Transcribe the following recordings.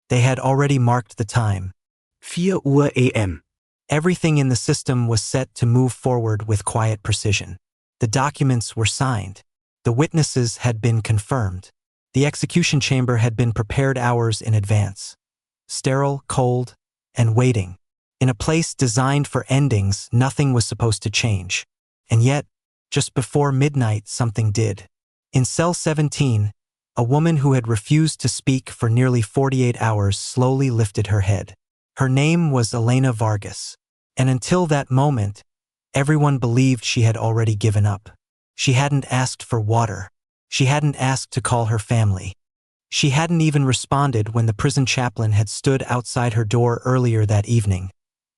They had already marked the time. 4 a.m. Everything in the system was set to move forward with quiet precision. The documents were signed. The witnesses had been confirmed. The execution chamber had been prepared hours in advance. Sterile, cold, and waiting. In a place designed for endings, nothing was supposed to change. And yet, just before midnight, something did. In cell 17, a woman who had refused to speak for nearly 48 hours slowly lifted her head. Her name was Elena Vargas. And until that moment, everyone believed she had already given up. She hadn't asked for water. She hadn't asked to call her family. She hadn't even responded when the prison chaplain had stood outside her door earlier that evening,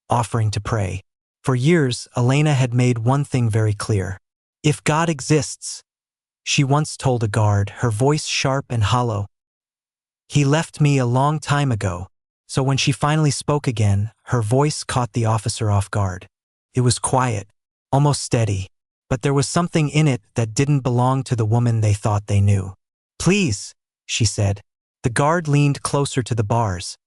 offering to pray. For years, Elena had made one thing very clear. If God exists, she once told a guard, her voice sharp and hollow, "He left me a long time ago." So when she finally spoke again, her voice caught the officer off guard. It was quiet, almost steady, but there was something in it that didn't belong to the woman they thought they knew. "Please," she said. The guard leaned closer to the bars,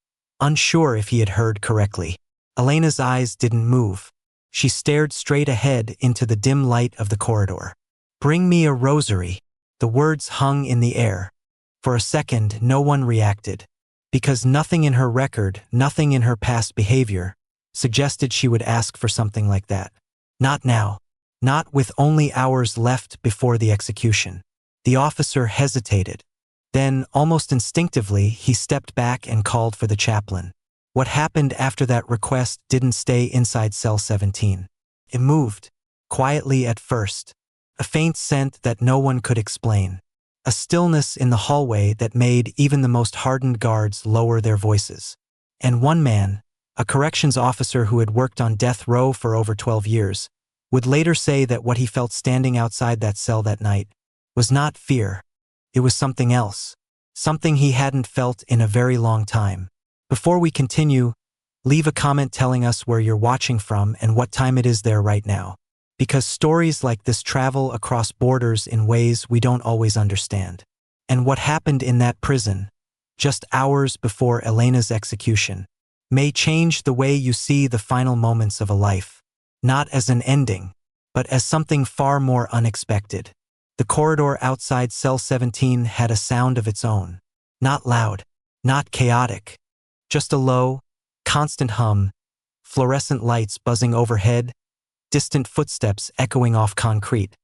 unsure if he had heard correctly. Elena's eyes didn't move. She stared straight ahead into the dim light of the corridor. "Bring me a rosary." The words hung in the air. For a second, no one reacted, because nothing in her record, nothing in her past behavior, suggested she would ask for something like that. Not now. Not with only hours left before the execution. The officer hesitated. Then, almost instinctively, he stepped back and called for the chaplain. What happened after that request didn't stay inside cell 17. It moved, quietly at first, a faint scent that no one could explain, a stillness in the hallway that made even the most hardened guards lower their voices. And one man, a corrections officer who had worked on death row for over 12 years, would later say that what he felt standing outside that cell that night was not fear. It was something else, something he hadn't felt in a very long time. Before we continue, leave a comment telling us where you're watching from and what time it is there right now, because stories like this travel across borders in ways we don't always understand. And what happened in that prison, just hours before Elena's execution, may change the way you see the final moments of a life, not as an ending, but as something far more unexpected. The corridor outside cell 17 had a sound of its own, not loud, not chaotic, just a low, constant hum, fluorescent lights buzzing overhead, distant footsteps echoing off concrete,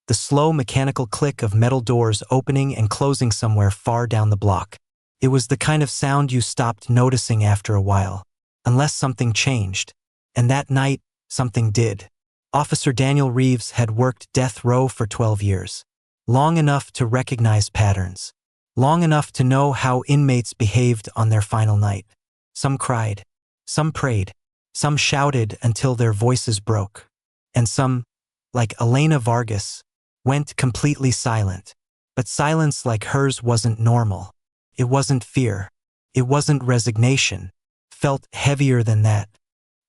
the slow mechanical click of metal doors opening and closing somewhere far down the block. It was the kind of sound you stopped noticing after a while, unless something changed. And that night, something did. Officer Daniel Reeves had worked death row for 12 years, long enough to recognize patterns, long enough to know how inmates behaved on their final night. Some cried, some prayed, some shouted until their voices broke, and some, like Elena Vargas, went completely silent. But silence like hers wasn't normal. It wasn't fear. It wasn't resignation. Felt heavier than that,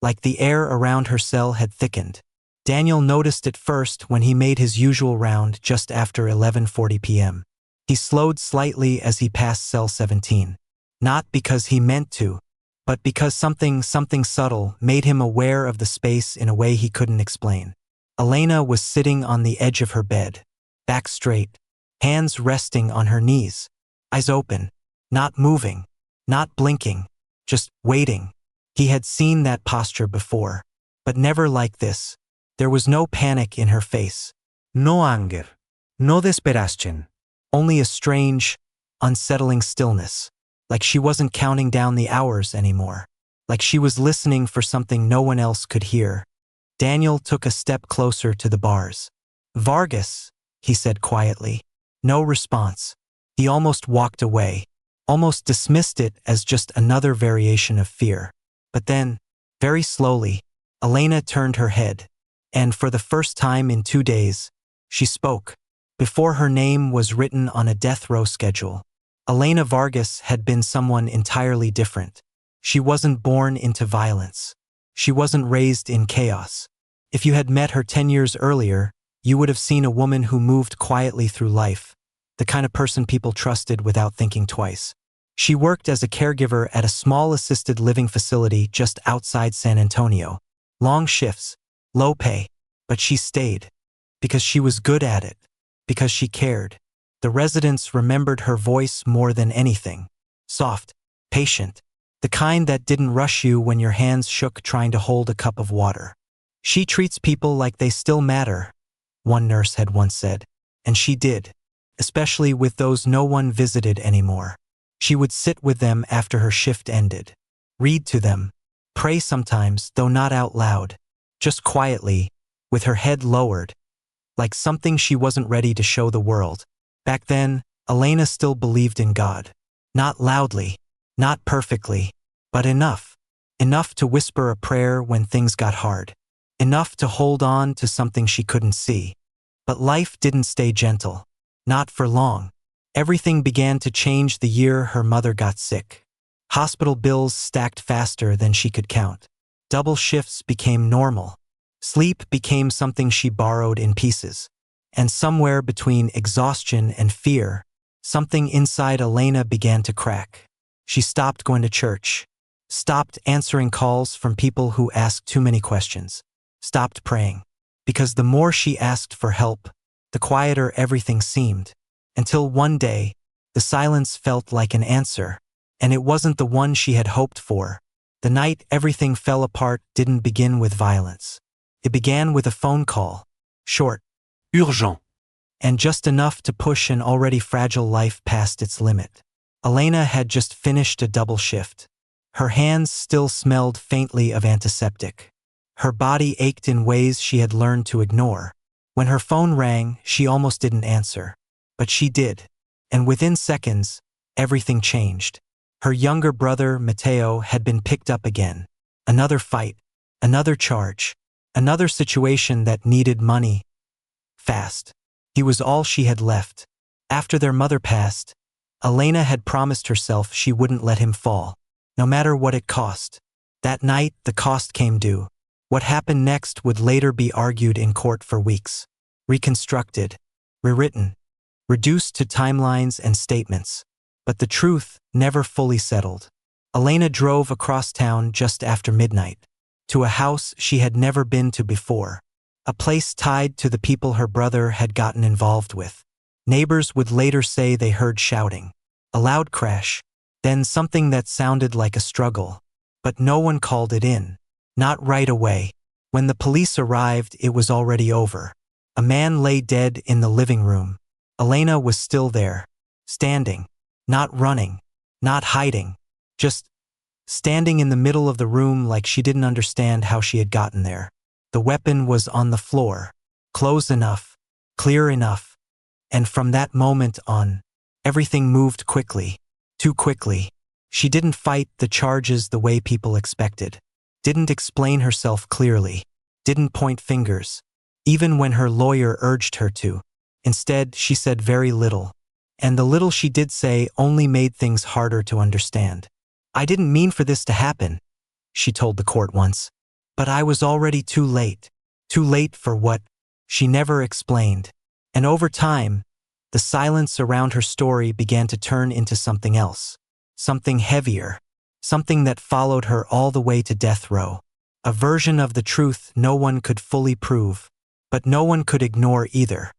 like the air around her cell had thickened. Daniel noticed it first when he made his usual round just after 11:40 p.m. He slowed slightly as he passed cell 17. Not because he meant to, but because something subtle made him aware of the space in a way he couldn't explain. Elena was sitting on the edge of her bed, back straight, hands resting on her knees, eyes open, not moving, not blinking, just waiting. He had seen that posture before, but never like this. There was no panic in her face. No anger. No desperation. Only a strange, unsettling stillness, like she wasn't counting down the hours anymore, like she was listening for something no one else could hear. Daniel took a step closer to the bars. "Vargas," he said quietly. No response. He almost walked away, almost dismissed it as just another variation of fear. But then, very slowly, Elena turned her head, and for the first time in 2 days, she spoke. Before her name was written on a death row schedule, Elena Vargas had been someone entirely different. She wasn't born into violence. She wasn't raised in chaos. If you had met her 10 years earlier, you would have seen a woman who moved quietly through life, the kind of person people trusted without thinking twice. She worked as a caregiver at a small assisted living facility just outside San Antonio. Long shifts, low pay, but she stayed. Because she was good at it. Because she cared. The residents remembered her voice more than anything. Soft, patient, the kind that didn't rush you when your hands shook trying to hold a cup of water. She treats people like they still matter, one nurse had once said. And she did, especially with those no one visited anymore. She would sit with them after her shift ended, read to them, pray sometimes, though not out loud, just quietly, with her head lowered, like something she wasn't ready to show the world. Back then, Elena still believed in God. Not loudly, not perfectly, but enough. Enough to whisper a prayer when things got hard. Enough to hold on to something she couldn't see. But life didn't stay gentle. Not for long. Everything began to change the year her mother got sick. Hospital bills stacked faster than she could count. Double shifts became normal. Sleep became something she borrowed in pieces. And somewhere between exhaustion and fear, something inside Elena began to crack. She stopped going to church. Stopped answering calls from people who asked too many questions. Stopped praying. Because the more she asked for help, the quieter everything seemed. Until one day, the silence felt like an answer. And it wasn't the one she had hoped for. The night everything fell apart didn't begin with violence. It began with a phone call. Short. Urgent. And just enough to push an already fragile life past its limit. Elena had just finished a double shift. Her hands still smelled faintly of antiseptic. Her body ached in ways she had learned to ignore. When her phone rang, she almost didn't answer. But she did. And within seconds, everything changed. Her younger brother, Mateo, had been picked up again. Another fight. Another charge. Another situation that needed money. Fast. He was all she had left. After their mother passed, Elena had promised herself she wouldn't let him fall, no matter what it cost. That night, the cost came due. What happened next would later be argued in court for weeks. Reconstructed. Rewritten. Reduced to timelines and statements. But the truth never fully settled. Elena drove across town just after midnight, to a house she had never been to before. A place tied to the people her brother had gotten involved with. Neighbors would later say they heard shouting. A loud crash. Then something that sounded like a struggle. But no one called it in. Not right away. When the police arrived, it was already over. A man lay dead in the living room. Elena was still there. Standing. Not running. Not hiding. Just standing in the middle of the room like she didn't understand how she had gotten there. The weapon was on the floor, close enough, clear enough, and from that moment on, everything moved quickly, too quickly. She didn't fight the charges the way people expected, didn't explain herself clearly, didn't point fingers, even when her lawyer urged her to. Instead, she said very little, and the little she did say only made things harder to understand. "I didn't mean for this to happen," she told the court once. "But I was already too late. Too late for what?" She never explained. And over time, the silence around her story began to turn into something else. Something heavier. Something that followed her all the way to death row. A version of the truth no one could fully prove. But no one could ignore either.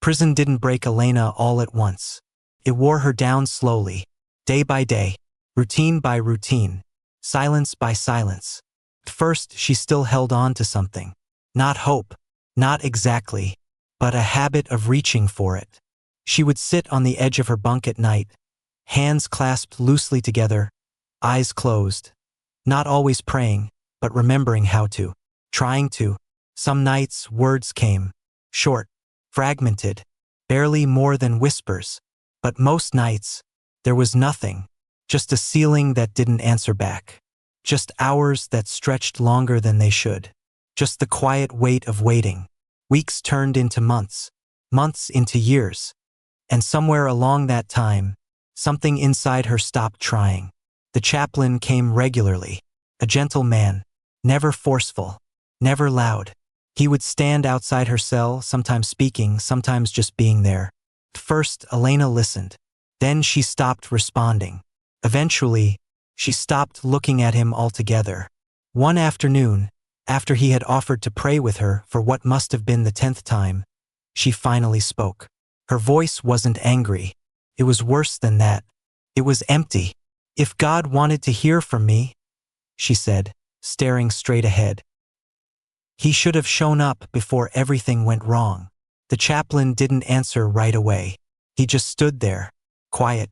Prison didn't break Elena all at once. It wore her down slowly. Day by day. Routine by routine. Silence by silence. At first, she still held on to something. Not hope, not exactly, but a habit of reaching for it. She would sit on the edge of her bunk at night, hands clasped loosely together, eyes closed. Not always praying, but remembering how to. Trying to. Some nights, words came. Short, fragmented, barely more than whispers. But most nights, there was nothing. Just a ceiling that didn't answer back. Just hours that stretched longer than they should. Just the quiet weight of waiting. Weeks turned into months. Months into years. And somewhere along that time, something inside her stopped trying. The chaplain came regularly. A gentle man. Never forceful. Never loud. He would stand outside her cell, sometimes speaking, sometimes just being there. At first, Elena listened. Then she stopped responding. Eventually, she stopped looking at him altogether. One afternoon, after he had offered to pray with her for what must have been the 10th time, she finally spoke. Her voice wasn't angry. It was worse than that. It was empty. "If God wanted to hear from me," she said, staring straight ahead, "he should have shown up before everything went wrong." The chaplain didn't answer right away. He just stood there, quiet.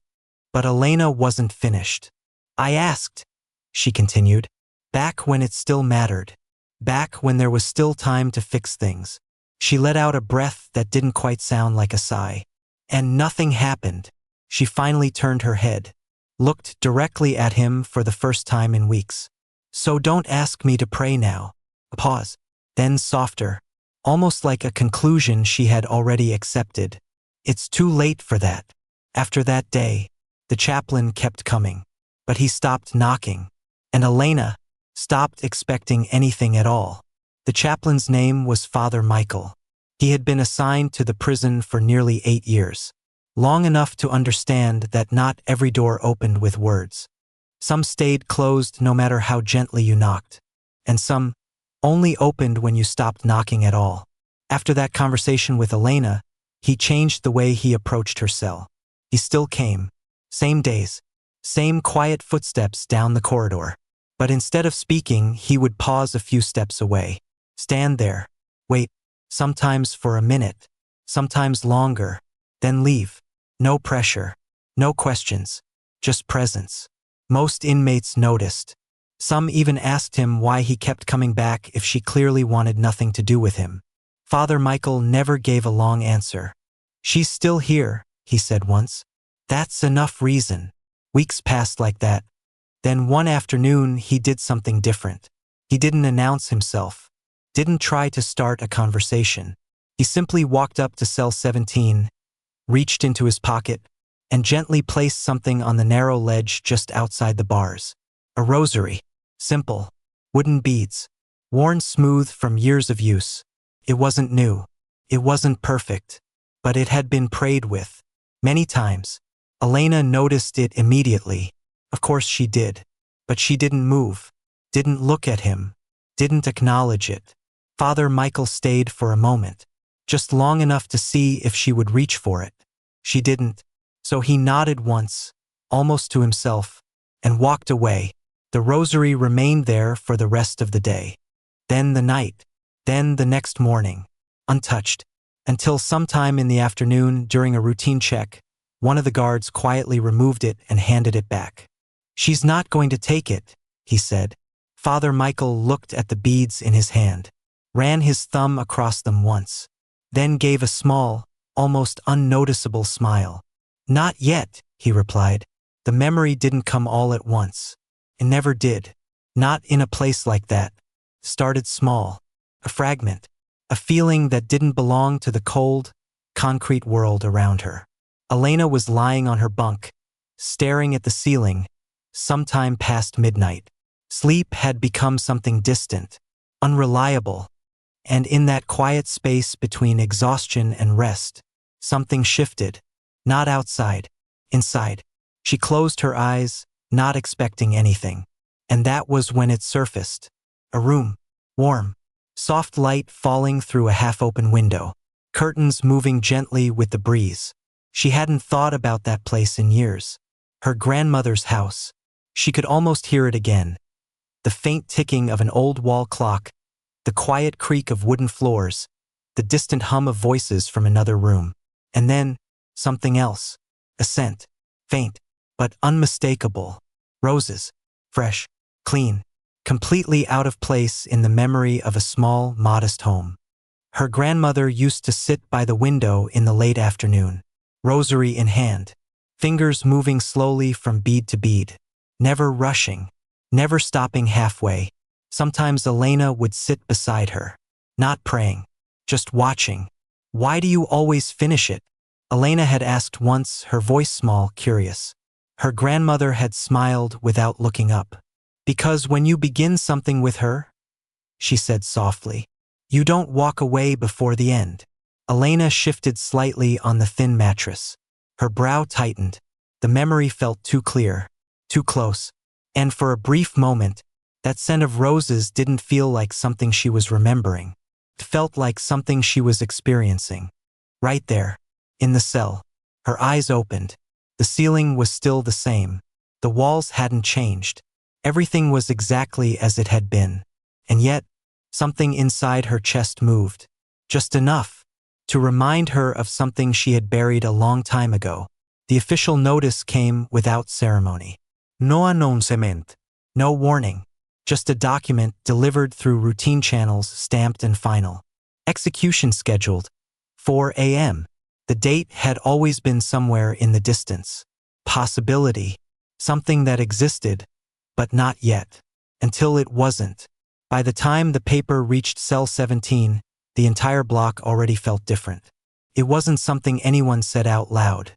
But Elena wasn't finished. "I asked," she continued, "back when it still mattered. Back when there was still time to fix things." She let out a breath that didn't quite sound like a sigh. "And nothing happened." She finally turned her head, looked directly at him for the first time in weeks. "So don't ask me to pray now." A pause, then softer, almost like a conclusion she had already accepted. "It's too late for that." After that day, the chaplain kept coming, but he stopped knocking, and Elena stopped expecting anything at all. The chaplain's name was Father Michael. He had been assigned to the prison for nearly 8 years, long enough to understand that not every door opened with words. Some stayed closed no matter how gently you knocked, and some only opened when you stopped knocking at all. After that conversation with Elena, he changed the way he approached her cell. He still came, same days, same quiet footsteps down the corridor. But instead of speaking, he would pause a few steps away, stand there, wait, sometimes for a minute, sometimes longer, then leave. No pressure, no questions, just presence. Most inmates noticed. Some even asked him why he kept coming back if she clearly wanted nothing to do with him. Father Michael never gave a long answer. "She's still here," he said once. "That's enough reason." Weeks passed like that. Then one afternoon he did something different. He didn't announce himself, didn't try to start a conversation. He simply walked up to cell 17, reached into his pocket, and gently placed something on the narrow ledge just outside the bars. A rosary. Simple. Wooden beads. Worn smooth from years of use. It wasn't new. It wasn't perfect. But it had been prayed with. Many times. Elena noticed it immediately. Of course she did. But she didn't move. Didn't look at him. Didn't acknowledge it. Father Michael stayed for a moment. Just long enough to see if she would reach for it. She didn't. So he nodded once, almost to himself, and walked away. The rosary remained there for the rest of the day. Then the night. Then the next morning. Untouched. Until sometime in the afternoon during a routine check, one of the guards quietly removed it and handed it back. "She's not going to take it," he said. Father Michael looked at the beads in his hand, ran his thumb across them once, then gave a small, almost unnoticeable smile. "Not yet," he replied. The memory didn't come all at once. It never did. Not in a place like that. Started small. A fragment. A feeling that didn't belong to the cold, concrete world around her. Elena was lying on her bunk, staring at the ceiling, sometime past midnight. Sleep had become something distant, unreliable, and in that quiet space between exhaustion and rest, something shifted. Not outside, inside. She closed her eyes, not expecting anything. And that was when it surfaced. A room. Warm. Soft light falling through a half-open window. Curtains moving gently with the breeze. She hadn't thought about that place in years. Her grandmother's house. She could almost hear it again. The faint ticking of an old wall clock, the quiet creak of wooden floors, the distant hum of voices from another room. And then, something else. A scent. Faint, but unmistakable. Roses. Fresh. Clean. Completely out of place in the memory of a small, modest home. Her grandmother used to sit by the window in the late afternoon, rosary in hand, fingers moving slowly from bead to bead, never rushing, never stopping halfway. Sometimes Elena would sit beside her, not praying, just watching. "Why do you always finish it?" Elena had asked once, her voice small, curious. Her grandmother had smiled without looking up. "Because when you begin something with her," she said softly, "you don't walk away before the end." Elena shifted slightly on the thin mattress. Her brow tightened. The memory felt too clear. too close. And for a brief moment, that scent of roses didn't feel like something she was remembering. It felt like something she was experiencing. Right there, in the cell, her eyes opened. The ceiling was still the same. The walls hadn't changed. Everything was exactly as it had been. And yet, something inside her chest moved. Just enough to remind her of something she had buried a long time ago. The official notice came without ceremony. No announcement. No warning. Just a document delivered through routine channels, stamped and final. Execution scheduled. 4 a.m. The date had always been somewhere in the distance. Possibility. Something that existed, but not yet. Until it wasn't. By the time the paper reached cell 17, the entire block already felt different. It wasn't something anyone said out loud.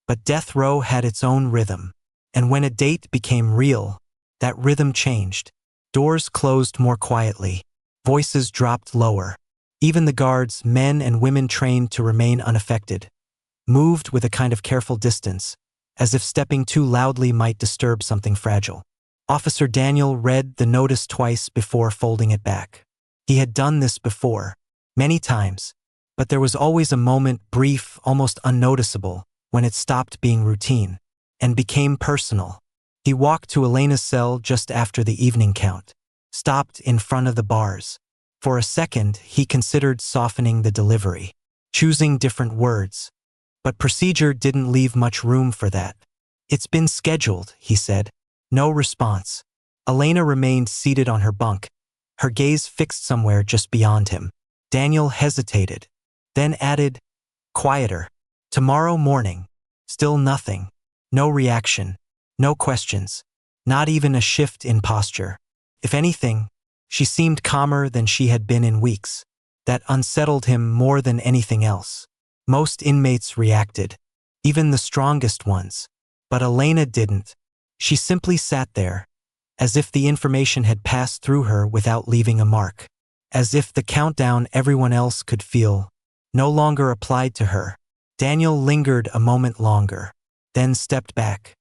But death row had its own rhythm. And when a date became real, that rhythm changed. Doors closed more quietly. Voices dropped lower. Even the guards, men and women trained to remain unaffected, moved with a kind of careful distance, as if stepping too loudly might disturb something fragile. Officer Daniel read the notice twice before folding it back. He had done this before, many times, but there was always a moment, brief, almost unnoticeable, when it stopped being routine and became personal. He walked to Elena's cell just after the evening count, stopped in front of the bars. For a second, he considered softening the delivery, choosing different words. But procedure didn't leave much room for that. "It's been scheduled," he said. No response. Elena remained seated on her bunk, her gaze fixed somewhere just beyond him. Daniel hesitated, then added, quieter, "Tomorrow morning." Still nothing. No reaction. No questions. Not even a shift in posture. If anything, she seemed calmer than she had been in weeks. That unsettled him more than anything else. Most inmates reacted, even the strongest ones. But Elena didn't. She simply sat there, as if the information had passed through her without leaving a mark. As if the countdown everyone else could feel no longer applied to her. Daniel lingered a moment longer, then stepped back.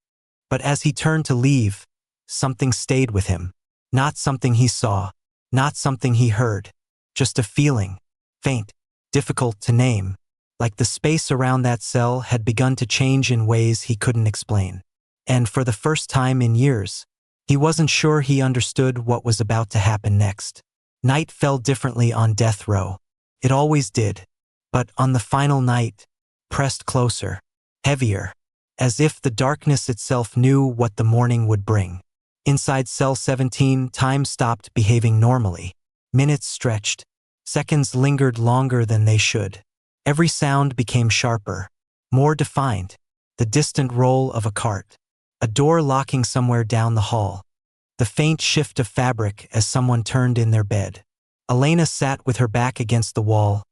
But as he turned to leave, something stayed with him. Not something he saw, not something he heard, just a feeling, faint, difficult to name, like the space around that cell had begun to change in ways he couldn't explain. And for the first time in years, he wasn't sure he understood what was about to happen next. Night fell differently on death row. It always did. But on the final night, pressed closer, heavier, as if the darkness itself knew what the morning would bring. Inside cell 17, time stopped behaving normally. Minutes stretched. Seconds lingered longer than they should. Every sound became sharper, more defined. The distant roll of a cart. A door locking somewhere down the hall. The faint shift of fabric as someone turned in their bed. Elena sat with her back against the wall,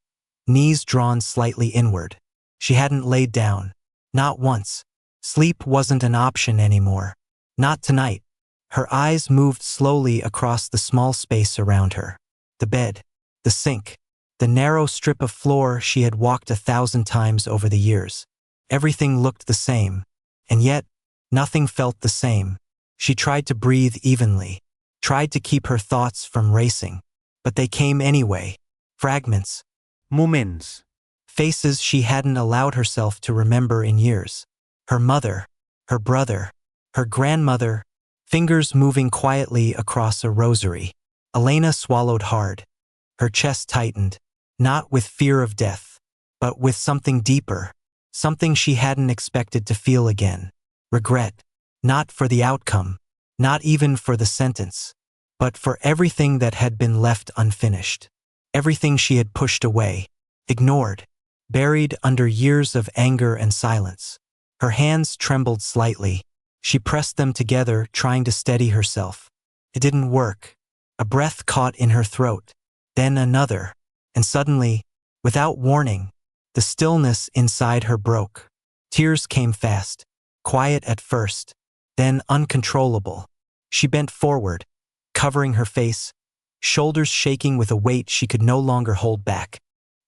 knees drawn slightly inward. She hadn't laid down. Not once. Sleep wasn't an option anymore. Not tonight. Her eyes moved slowly across the small space around her. The bed, the sink, the narrow strip of floor she had walked 1,000 times over the years. Everything looked the same, and yet, nothing felt the same. She tried to breathe evenly, tried to keep her thoughts from racing, but they came anyway. Fragments. Moments. Faces she hadn't allowed herself to remember in years. Her mother, her brother, her grandmother, fingers moving quietly across a rosary. Elena swallowed hard. Her chest tightened, not with fear of death, but with something deeper, something she hadn't expected to feel again. Regret. Not for the outcome, not even for the sentence, but for everything that had been left unfinished. Everything she had pushed away, ignored, buried under years of anger and silence. Her hands trembled slightly. She pressed them together, trying to steady herself. It didn't work. A breath caught in her throat, then another, and suddenly, without warning, the stillness inside her broke. Tears came fast, quiet at first, then uncontrollable. She bent forward, covering her face, shoulders shaking with a weight she could no longer hold back.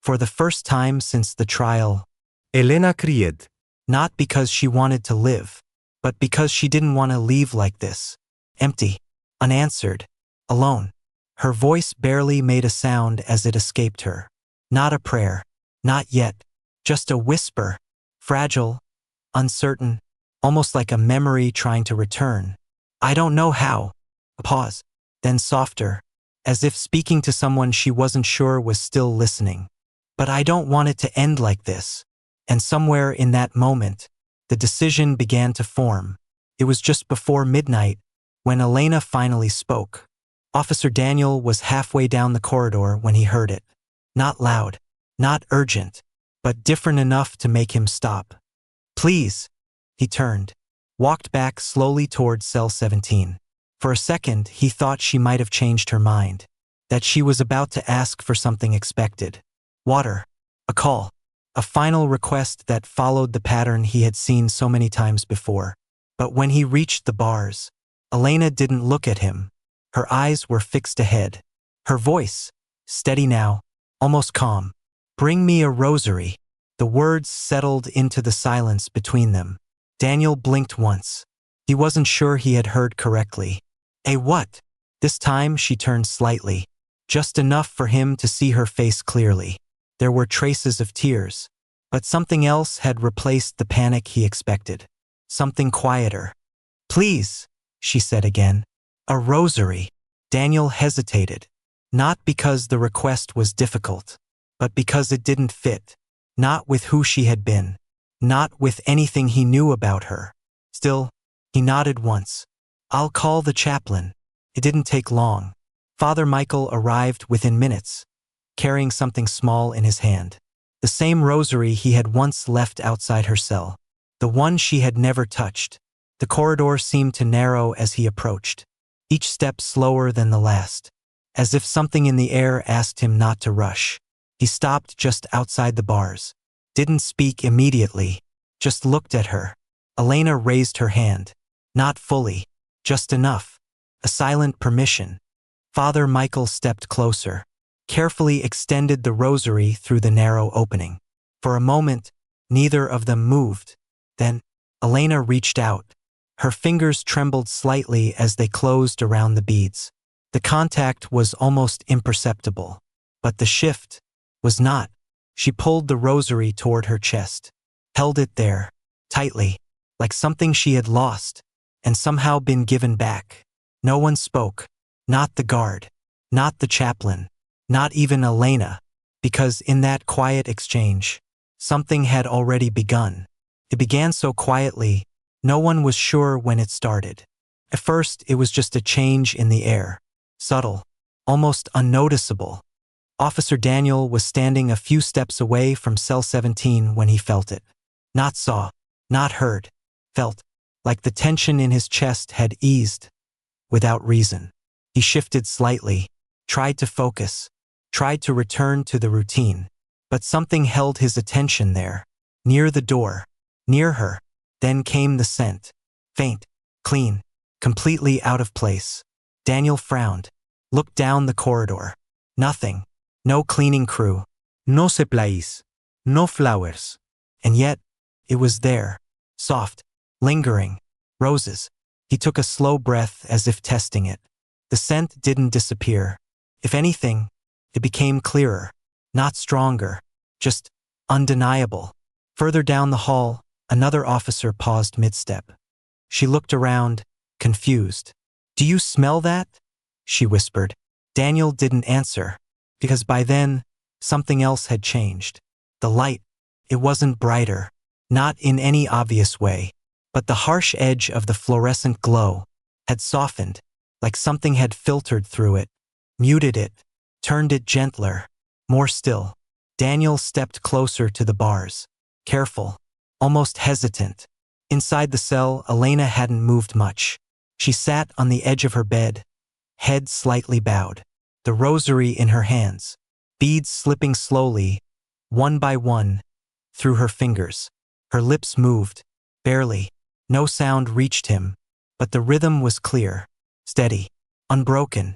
For the first time since the trial, Elena cried. not because she wanted to live, but because she didn't want to leave like this. Empty, unanswered, alone. Her voice barely made a sound as it escaped her. Not a prayer, not yet, just a whisper, fragile, uncertain, almost like a memory trying to return. I don't know how. A pause, then softer, as if speaking to someone she wasn't sure was still listening. But I don't want it to end like this. And somewhere in that moment, the decision began to form. It was just before midnight when Elena finally spoke. Officer Daniel was halfway down the corridor when he heard it. Not loud, not urgent, but different enough to make him stop. Please. He turned, walked back slowly towards cell 17. For a second, he thought she might have changed her mind, that she was about to ask for something expected. Water, a call, a final request that followed the pattern he had seen so many times before. But when he reached the bars, Elena didn't look at him. Her eyes were fixed ahead. Her voice, steady now, almost calm. Bring me a rosary. The words settled into the silence between them. Daniel blinked once. He wasn't sure he had heard correctly. A what? This time she turned slightly, just enough for him to see her face clearly. There were traces of tears, but something else had replaced the panic he expected. Something quieter. Please, she said again. A rosary. Daniel hesitated, not because the request was difficult, but because it didn't fit. Not with who she had been, not with anything he knew about her. Still, he nodded once. I'll call the chaplain. It didn't take long. Father Michael arrived within minutes, carrying something small in his hand. The same rosary he had once left outside her cell. The one she had never touched. The corridor seemed to narrow as he approached, each step slower than the last, as if something in the air asked him not to rush. He stopped just outside the bars, didn't speak immediately, just looked at her. Elena raised her hand. Not fully, just enough. A silent permission. Father Michael stepped closer, carefully extended the rosary through the narrow opening. For a moment, neither of them moved. Then, Elena reached out. Her fingers trembled slightly as they closed around the beads. The contact was almost imperceptible, but the shift was not. She pulled the rosary toward her chest, held it there, tightly, like something she had lost, and somehow been given back. No one spoke, not the guard, not the chaplain, not even Elena, because in that quiet exchange, something had already begun. It began so quietly, no one was sure when it started. At first, it was just a change in the air, subtle, almost unnoticeable. Officer Daniel was standing a few steps away from cell 17 when he felt it. Not saw, not heard, felt, like the tension in his chest had eased, without reason. He shifted slightly, tried to focus, tried to return to the routine, but something held his attention there, near the door, near her. Then came the scent, faint, clean, completely out of place. Daniel frowned, looked down the corridor. Nothing, no cleaning crew, no supplies, no flowers. And yet, it was there, soft, lingering, roses. He took a slow breath as if testing it. The scent didn't disappear. If anything, it became clearer, not stronger, just undeniable. Further down the hall, another officer paused mid-step. She looked around, confused. Do you smell that? She whispered. Daniel didn't answer, because by then, something else had changed. The light, it wasn't brighter, not in any obvious way, but the harsh edge of the fluorescent glow had softened, like something had filtered through it, muted it, turned it gentler, more still. Daniel stepped closer to the bars, careful, almost hesitant. Inside the cell, Elena hadn't moved much. She sat on the edge of her bed, head slightly bowed, the rosary in her hands, beads slipping slowly, one by one, through her fingers. Her lips moved, barely. No sound reached him, but the rhythm was clear, steady, unbroken.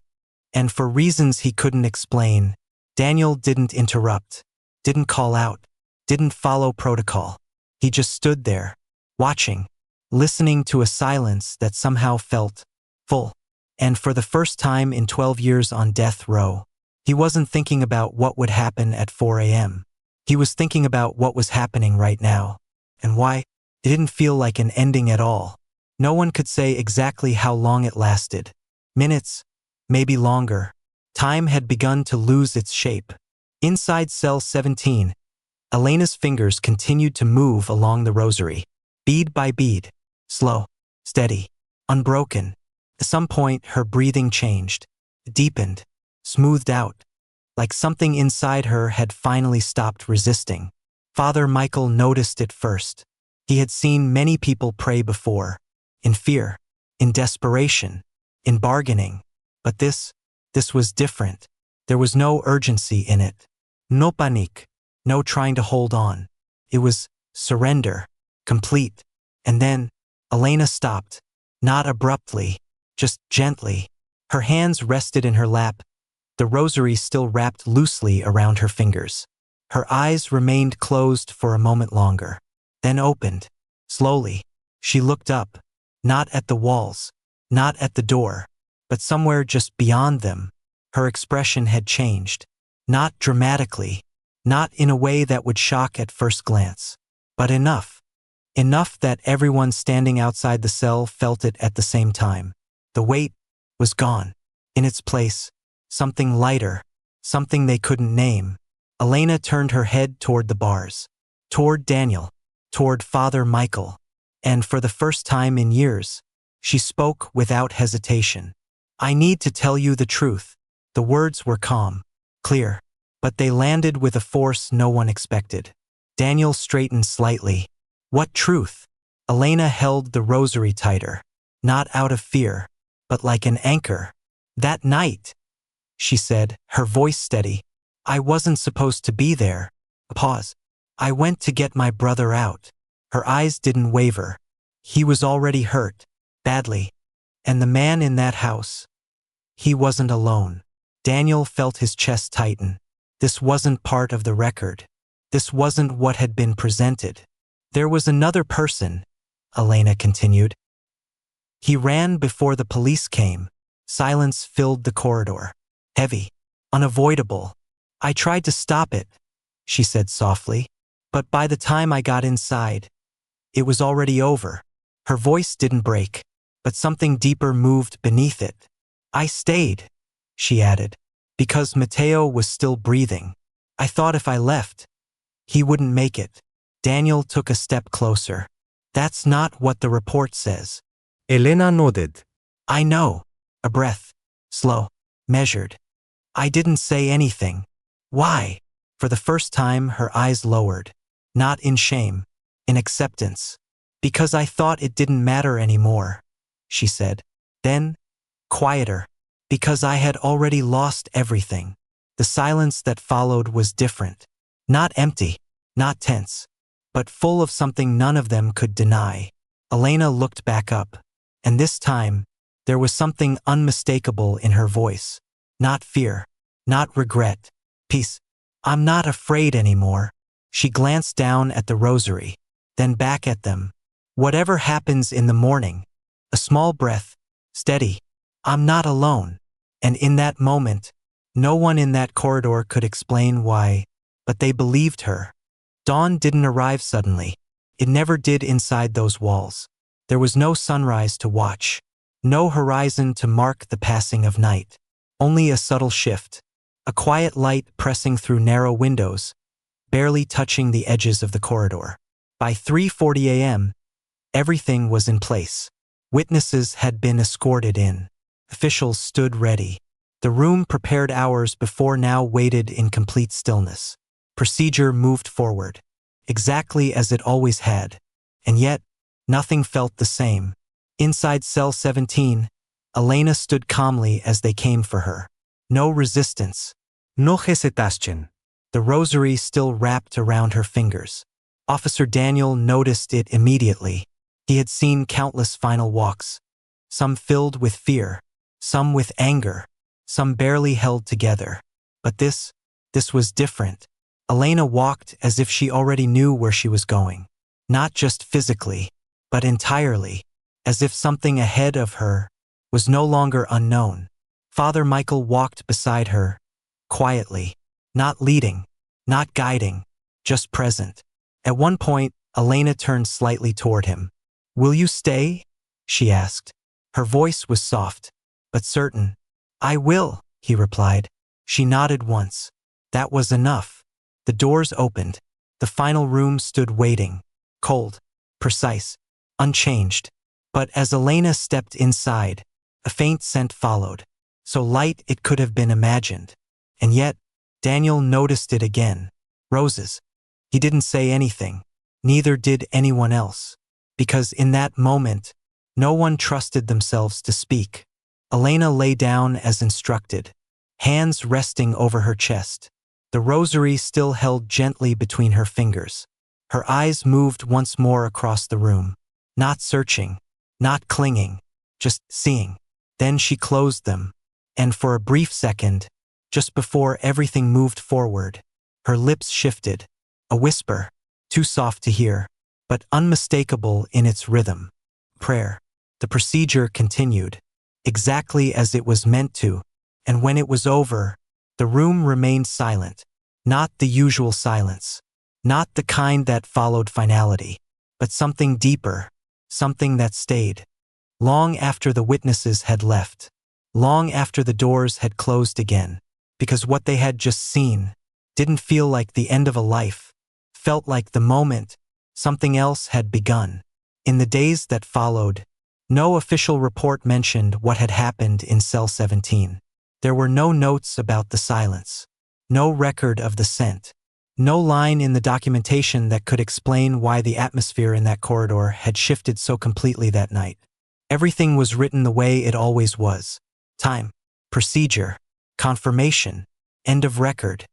And for reasons he couldn't explain, Daniel didn't interrupt, didn't call out, didn't follow protocol. He just stood there, watching, listening to a silence that somehow felt full. And for the first time in 12 years on death row, he wasn't thinking about what would happen at 4 a.m. He was thinking about what was happening right now. And why? It didn't feel like an ending at all. No one could say exactly how long it lasted. Minutes, maybe longer. Time had begun to lose its shape. Inside cell 17, Elena's fingers continued to move along the rosary, bead by bead, slow, steady, unbroken. At some point, her breathing changed, deepened, smoothed out, like something inside her had finally stopped resisting. Father Michael noticed it first. He had seen many people pray before, in fear, in desperation, in bargaining. But this was different. There was no urgency in it. No panique, no trying to hold on. It was surrender, complete. And then, Elena stopped, not abruptly, just gently. Her hands rested in her lap, the rosary still wrapped loosely around her fingers. Her eyes remained closed for a moment longer, then opened. Slowly, she looked up, not at the walls, not at the door, but somewhere just beyond them. Her expression had changed, not dramatically, not in a way that would shock at first glance, but enough that everyone standing outside the cell felt it at the same time. The weight was gone. In its place, something lighter, something they couldn't name. Elena turned her head toward the bars, toward Daniel, toward Father Michael, and for the first time in years, she spoke without hesitation. "I need to tell you the truth." The words were calm, clear, but they landed with a force no one expected. Daniel straightened slightly. "What truth?" Elena held the rosary tighter, not out of fear, but like an anchor. "That night," she said, her voice steady, "I wasn't supposed to be there." A pause. "I went to get my brother out." Her eyes didn't waver. He was already hurt, badly. And the man in that house, he wasn't alone. Daniel felt his chest tighten. This wasn't part of the record. This wasn't what had been presented. There was another person, Elena continued. He ran before the police came. Silence filled the corridor. Heavy, unavoidable. "I tried to stop it," she said softly, "but by the time I got inside, it was already over." Her voice didn't break, but something deeper moved beneath it. "I stayed," she added, "because Matteo was still breathing. I thought if I left, he wouldn't make it." Daniel took a step closer. "That's not what the report says." Elena nodded. "I know." A breath, slow, measured. "I didn't say anything." "Why?" For the first time, her eyes lowered. Not in shame, in acceptance. "Because I thought it didn't matter anymore," she said. Then, quieter, "because I had already lost everything." The silence that followed was different. Not empty, not tense, but full of something none of them could deny. Elena looked back up, and this time, there was something unmistakable in her voice. Not fear, not regret. Peace. "I'm not afraid anymore." She glanced down at the rosary, then back at them. "Whatever happens in the morning." A small breath, steady. "I'm not alone." And in that moment, no one in that corridor could explain why, but they believed her. Dawn didn't arrive suddenly. It never did inside those walls. There was no sunrise to watch, no horizon to mark the passing of night. Only a subtle shift, a quiet light pressing through narrow windows, barely touching the edges of the corridor. By 3:40 a.m., everything was in place. Witnesses had been escorted in. Officials stood ready. The room prepared hours before now waited in complete stillness. Procedure moved forward, exactly as it always had. And yet, nothing felt the same. Inside cell 17, Elena stood calmly as they came for her. No resistance. No hesitation. The rosary still wrapped around her fingers. Officer Daniel noticed it immediately. He had seen countless final walks, some filled with fear, some with anger, some barely held together. But this was different. Elena walked as if she already knew where she was going. Not just physically, but entirely, as if something ahead of her was no longer unknown. Father Michael walked beside her, quietly, not leading, not guiding, just present. At one point, Elena turned slightly toward him. "Will you stay?" she asked. Her voice was soft, but certain. "I will," he replied. She nodded once. That was enough. The doors opened. The final room stood waiting, cold, precise, unchanged. But as Elena stepped inside, a faint scent followed, so light it could have been imagined. And yet, Daniel noticed it again. Roses. He didn't say anything. Neither did anyone else. Because in that moment, no one trusted themselves to speak. Elena lay down as instructed, hands resting over her chest. The rosary still held gently between her fingers. Her eyes moved once more across the room. Not searching, not clinging, just seeing. Then she closed them, and for a brief second, just before everything moved forward, her lips shifted, a whisper, too soft to hear, but unmistakable in its rhythm. Prayer. The procedure continued, exactly as it was meant to, and when it was over, the room remained silent. Not the usual silence, not the kind that followed finality, but something deeper, something that stayed. Long after the witnesses had left, long after the doors had closed again, because what they had just seen didn't feel like the end of a life, felt like the moment something else had begun. In the days that followed, no official report mentioned what had happened in cell 17. There were no notes about the silence, no record of the scent, no line in the documentation that could explain why the atmosphere in that corridor had shifted so completely that night. Everything was written the way it always was. Time, procedure, confirmation, end of record.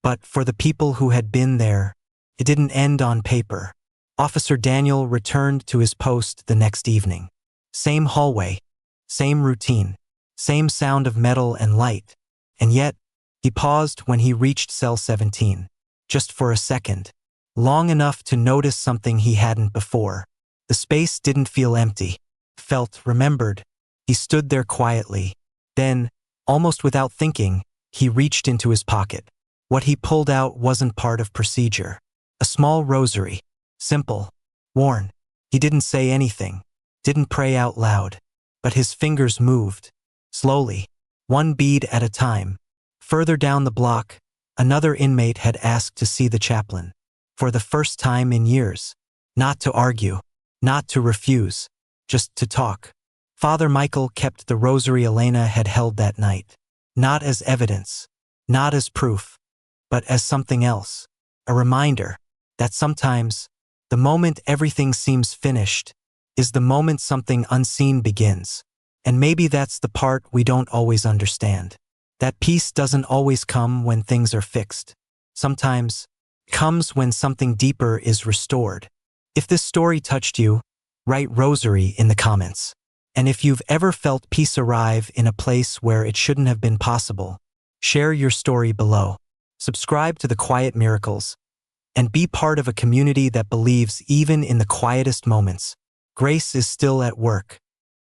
But for the people who had been there, it didn't end on paper. Officer Daniel returned to his post the next evening. Same hallway, same routine, same sound of metal and light. And yet, he paused when he reached cell 17. Just for a second. Long enough to notice something he hadn't before. The space didn't feel empty. Felt remembered. He stood there quietly. Then, almost without thinking, he reached into his pocket. What he pulled out wasn't part of procedure. A small rosary. Simple. Worn. He didn't say anything. Didn't pray out loud. But his fingers moved. Slowly. One bead at a time. Further down the block, another inmate had asked to see the chaplain. For the first time in years. Not to argue. Not to refuse. Just to talk. Father Michael kept the rosary Elena had held that night. Not as evidence. Not as proof. But as something else. A reminder that sometimes, the moment everything seems finished, is the moment something unseen begins. And maybe that's the part we don't always understand. That peace doesn't always come when things are fixed. Sometimes, comes when something deeper is restored. If this story touched you, write rosary in the comments. And if you've ever felt peace arrive in a place where it shouldn't have been possible, share your story below. Subscribe to The Quiet Miracles, and be part of a community that believes even in the quietest moments, grace is still at work.